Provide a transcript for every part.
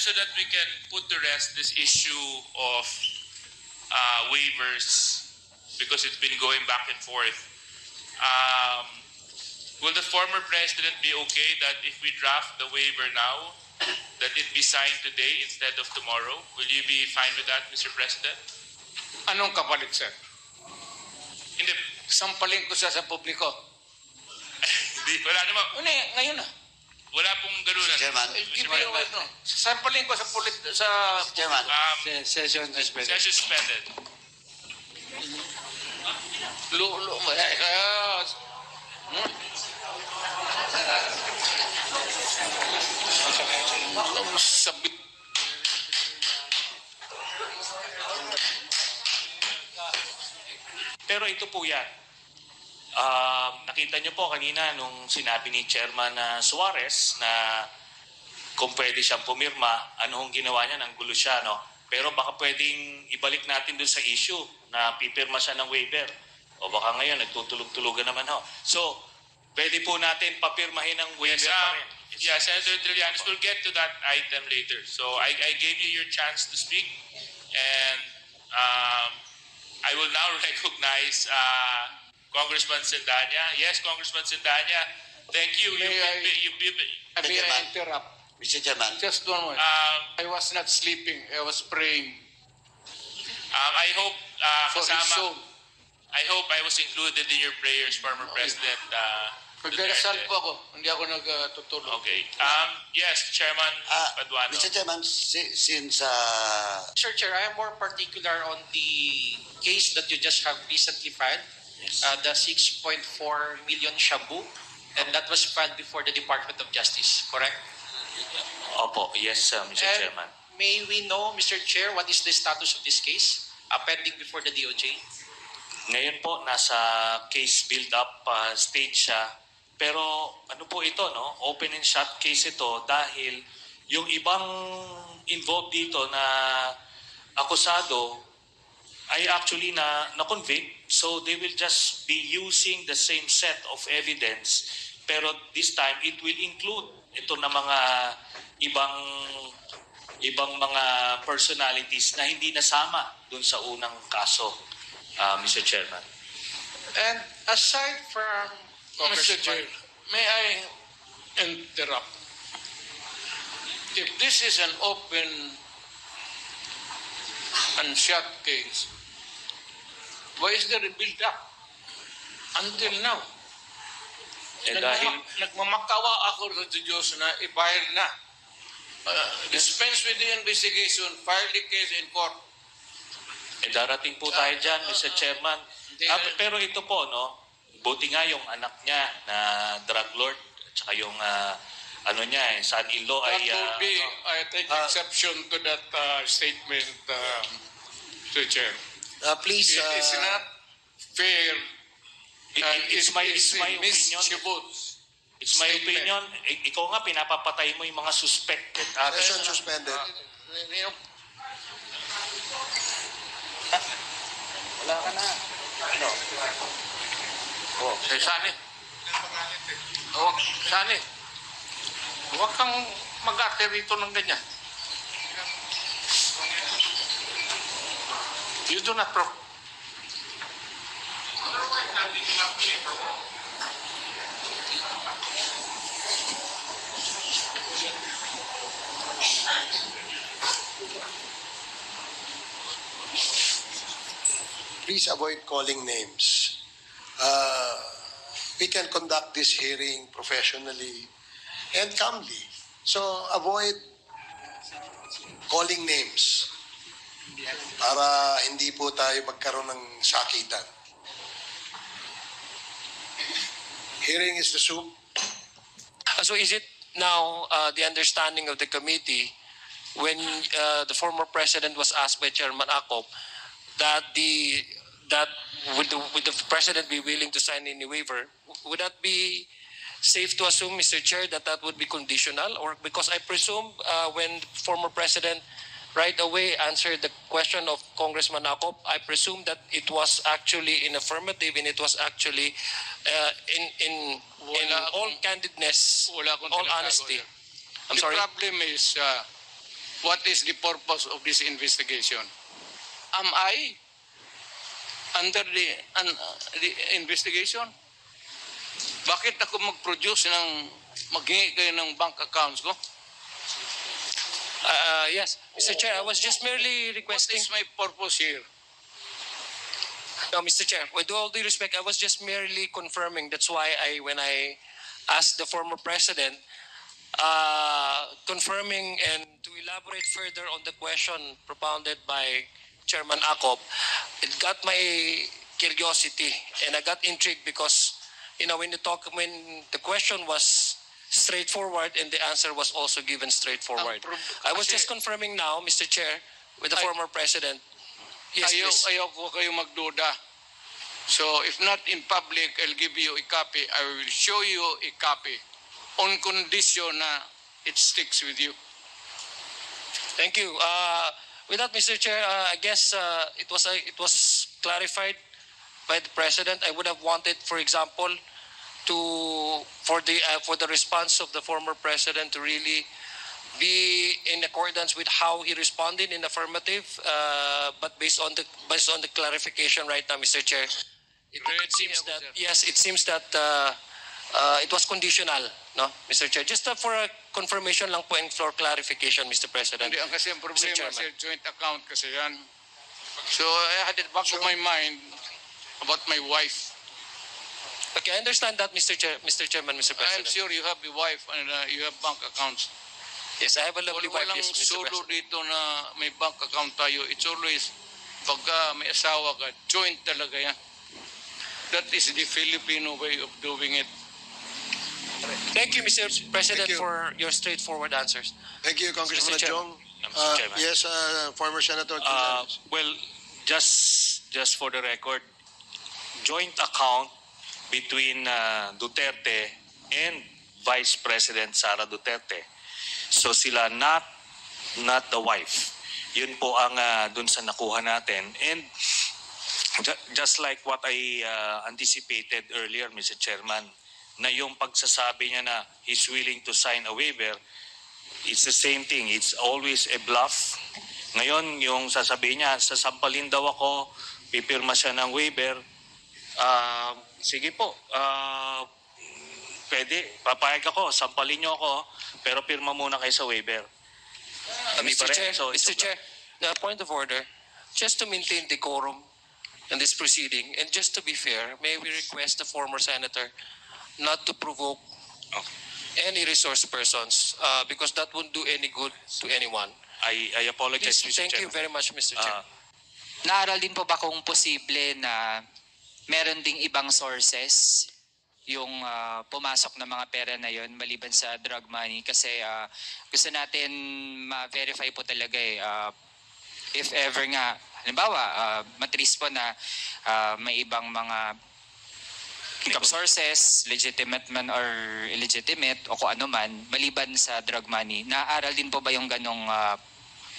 so that we can put to rest this issue of waivers, because it's been going back and forth. Will the former president be okay that if we draft the waiver now, that it be signed today instead of tomorrow? Will you be fine with that, Mr. President? Anong kapalit, sir? Hindi. Sampalin ko siya sa publiko. Wala naman. Ngayon na. Wala pong ganunan. Chairman. Sampalin ko sa Chairman. Session suspended. Session suspended. Sabit. Pero ito po yan. Nakita niyo po kanina nung sinabi ni Chairman Suarez na kung pwede siyang pumirma, ano hong ginawa niya, nang gulo siya, no? Pero baka pwedeng ibalik natin dun sa issue na pipirma siya ng waiver. O baka ngayon, nagtutulog-tulugan naman, ho. So, pwede po natin papirmahin ng waiver pa rin. Yeah, Senator Trillanes, we'll get to that item later. So I gave you your chance to speak, and I will now recognize Congressman Sendanya. Yes, Congressman Sendanya. Thank you. May I interrupt? Mr. Chairman. Just one more. I was not sleeping. I was praying I hope for his soul. I hope I was included in your prayers, former President. Nagdarasal po ako. Hindi ako nagtutulog. Okay. Yes, Chairman Paduano. Mr. Chairman, since Sir Chair, I am more particular on the case that you just have recently filed, the 6.4 million shabu, and that was filed before the Department of Justice, correct? Opo, yes, Mr. Chairman. May we know, Mr. Chair, what is the status of this case pending before the DOJ? Ngayon po, nasa case build-up stage siya. Pero ano po ito, no? Open and shut case ito dahil yung ibang involved dito na akusado ay actually na-convict. So they will just be using the same set of evidence. Pero this time, it will include ito na mga ibang mga personalities na hindi nasama dun sa unang kaso, Mr. Chairman. And aside from Mr. Chair, may I interrupt? If this is an open and shut case, why is there a build-up until now? Nagmamakawa ako sa Diyos na i-file na. Dispense with the investigation, file the case in court. Darating po tayo dyan, Mr. Chairman. Pero ito po, no? Buti nga yung anak niya na drug lord at saka yung son-in-law ay... I take exception to that statement, Mr. Chair. please... It is not fair. It's my opinion. It's my opinion. Ikaw nga, pinapapatay mo yung mga suspected. Session suspended. Wala ka na. Ano? Sani. Sani. Huwag kang mag-ate rito ng ganyan. You do not Please avoid calling names. We can conduct this hearing professionally and calmly. So avoid calling names para hindi po tayo magkaroon ng sakitan. Hearing is resumed. So is it now the understanding of the committee when the former president was asked by Chairman Akop that would the president be willing to sign any waiver? Would that be safe to assume, Mr. Chair, that would be conditional? Or because I presume when former president right away answered the question of Congressman Akop, I presume that it was actually in affirmative and it was actually in all candidness, all honesty. I'm sorry. The problem is what is the purpose of this investigation? Am I under the investigation? Bakit ako mag-produce maghingi kayo ng bank accounts ko? Yes, Mr. Chair, I was just merely What requesting. is my purpose here? No, Mr. Chair, with all due respect, I was just merely confirming. That's why when I asked the former president, confirming and to elaborate further on the question propounded by Chairman Akop, it got my curiosity and I got intrigued because, when the question was straightforward and the answer was also given straightforward. I was just confirming now, Mr. Chair, with the former president. Yes, please. Ayaw ko kayo magduda. So if not in public, I'll give you a copy. I will show you a copy on condition na it sticks with you. Thank you. With that, Mr. Chair, I guess it was clarified by the president. I would have wanted, for example, for the response of the former president to really be in accordance with how he responded in affirmative, but based on the clarification right now, Mr. Chair, it seems that it seems that it was conditional, no, Mr. Chair. Just for a confirmation lang po and for clarification, Mr. President. Hindi, ang kasi ang problema Chairman. sa joint account kasi yan. So I had it back of my mind about my wife. Okay, I understand that, Mr. Chairman, Mr. I'm President. sure you have a wife and you have bank accounts. Yes, I have a lovely wife, Walang yes, Mr. solo President. dito na may bank account tayo. It's always, pagka may asawa ka, joint talaga yan. That is the Filipino way of doing it. Thank you, Mr. President, Thank you. for your straightforward answers. Thank you, Congressman Mr. Chairman. Adjong. Mr. Chairman. Yes, former Senator Quintanes. Well, just for the record, joint account between Duterte and Vice President Sara Duterte. So sila not the wife. Yun po ang dun sa nakuha natin. And just like what I anticipated earlier, Mr. Chairman, na yung pagsasabi niya na he's willing to sign a waiver, it's the same thing. It's always a bluff. Ngayon, yung sasabihin niya, sasampalin daw ako, pipirma siya ng waiver, sige po, pwede, papayag ako, sampalin niyo ako, pero pirma muna kayo sa waiver. Hindi pa Mr. rin. Chair, So, it's a Mr. Chair, point of order, just to maintain decorum in this proceeding, and just to be fair, may we request the former senator not to provoke any resource persons because that won't do any good to anyone. I apologize, Please, Mr. thank you Chairman. very much, Mr. Chair. Naaral din po ba kung posible na meron ding ibang sources yung pumasok na mga pera na yon maliban sa drug money? Kasi gusto natin ma-verify po talaga if ever nga, halimbawa, matris po na may ibang mga income sources, legitimate man or illegitimate o kung ano man, maliban sa drug money. Naaral din po ba yung ganong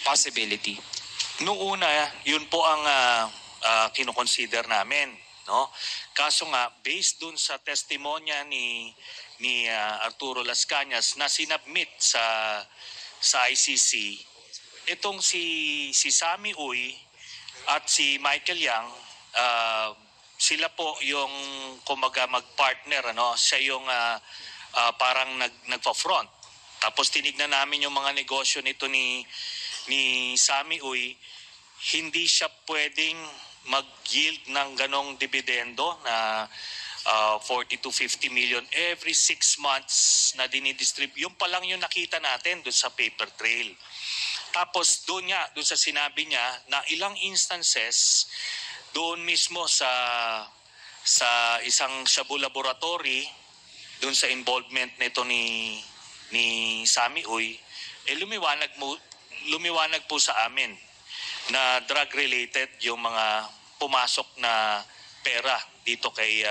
possibility? Noong una, yun po ang kinoconsider namin, no? Kaso nga, based dun sa testimonya ni Arturo Las Cañas na sinubmit sa ICC, itong si Sammy Uy at si Michael Yang, sila po yung kumaga mag-partner, ano? Siya yung parang nagpa-front. Tapos tinignan namin yung mga negosyo nito ni Sammy Uy, hindi siya pwedeng mag-yield ng ganong dividendo na 40 to 50 million every 6 months na dinidistribute. Yung pa lang yung nakita natin doon sa paper trail. Tapos doon sa sinabi niya na ilang instances doon mismo sa isang Shabu laboratory, doon sa involvement nito ni Sammy Uy, lumiwanag po sa amin na drug-related yung mga pumasok na pera dito kay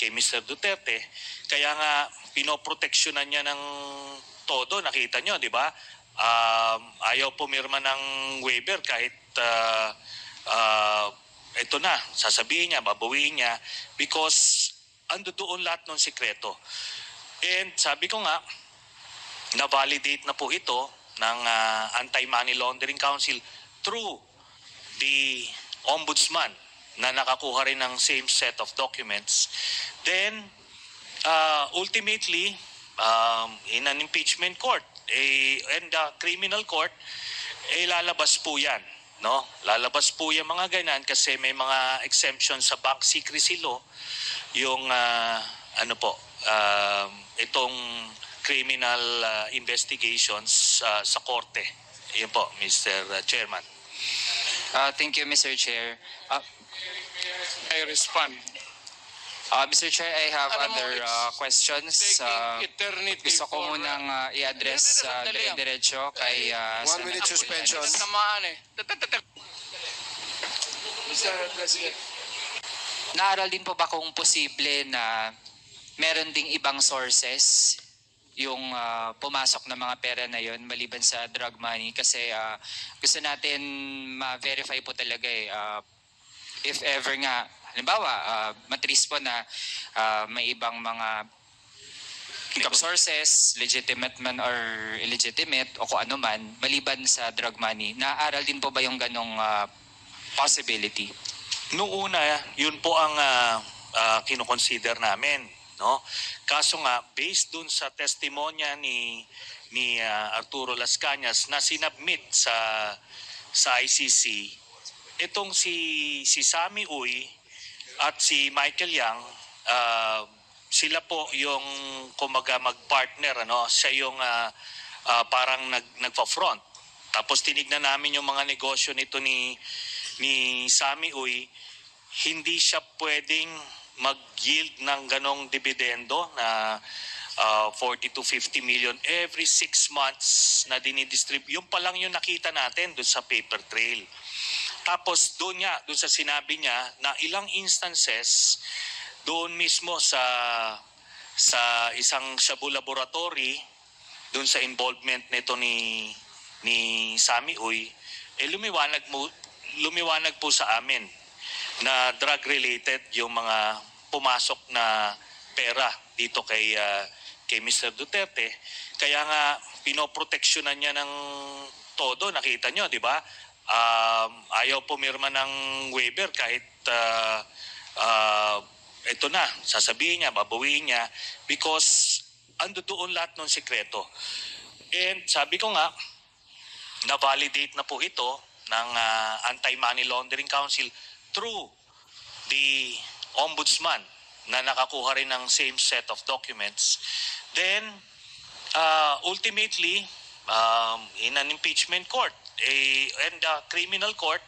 Mr. Duterte. Kaya nga, pinoproteksyonan niya ng todo. Nakita nyo, di ba? Ayaw pumirma ng waiver kahit ito na, sasabihin niya, babawiin niya because ando doon lahat ng sikreto. And sabi ko nga, na-validate na po ito ng Anti-Money Laundering Council through the ombudsman na nakakuha rin ng same set of documents, then ultimately in an impeachment court and criminal court, lalabas po yan. No? Lalabas po yung mga ganyan kasi may mga exemption sa bank secrecy law yung itong criminal investigations sa korte. Yun po, Mr. Chairman. Thank you, Mr. Chair. I respond. Mr. Chair, I have Alam mo, other it's questions. taking eternity Gusto ko for, munang i-address dire-diretso kay 1 minute Senator suspension. Jimenez. tamaan eh. Mr. President. Naaral din po ba kung posible na meron ding ibang sources yung pumasok na mga pera na yon maliban sa drug money? Kasi gusto natin ma-verify po talaga if ever nga, halimbawa, matris po na may ibang mga income sources, legitimate man or illegitimate o kung ano man, maliban sa drug money. Naaral din po ba yung ganong possibility? Noong una, yun po ang kinoconsider namin, no? Kaso nga based dun sa testimonya ni Arturo Las Cañas na sinubmit sa ICC, itong si Sammy Uy at si Michael Yang, sila po yung kumaga mag-partner, ano? Siya yung parang nagpa-front. Tapos tinignan namin yung mga negosyo nito ni Sammy Uy, hindi siya pwedeng mag-yield ng ganong dividendo na 40 to 50 million every 6 months na dinidistribute. Yung pa lang yung nakita natin doon sa paper trail. Tapos doon sa sinabi niya na ilang instances doon mismo sa isang Shabu laboratory, doon sa involvement nito ni Sammy Uy, lumiwanag po sa amin na drug-related yung mga pumasok na pera dito kay Mr. Duterte. Kaya nga pinoproteksyonan niya ng todo, nakita nyo, di ba? Ayaw pumirma ng waiver kahit ito na, sasabihin niya, babawiin niya because ando doon lahat ng sekreto. And sabi ko nga, na-validate na po ito ng Anti-Money Laundering Council through the ombudsman na nakakuha rin ng same set of documents. Then, ultimately, in an impeachment court and criminal court,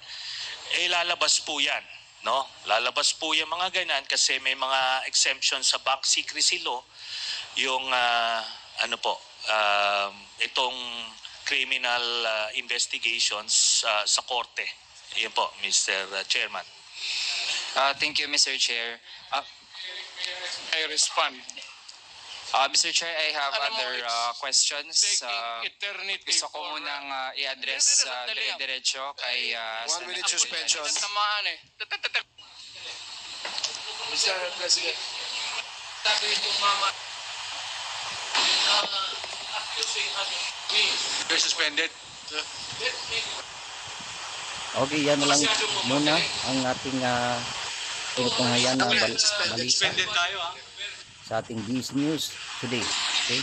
lalabas po yan. No? Lalabas po yung mga ganyan kasi may mga exemption sa bank secrecy law yung itong criminal investigations sa korte. Yan po, Mr. Chairman. Thank you, Mr. Chair. I respond. Mr. Chair, I have Alam mo, other it's questions. taking eternity Gusto ko for, munang i-address dire-diretso kay 1 minute Senator suspension. Jimenez. tamaan eh. Mr. President. Sabi itong mama, accusing You're suspended. Okay, yan na lang muna ang ating pinagtunghayan na balita Suspended tayo, sa ating GS News today. Okay?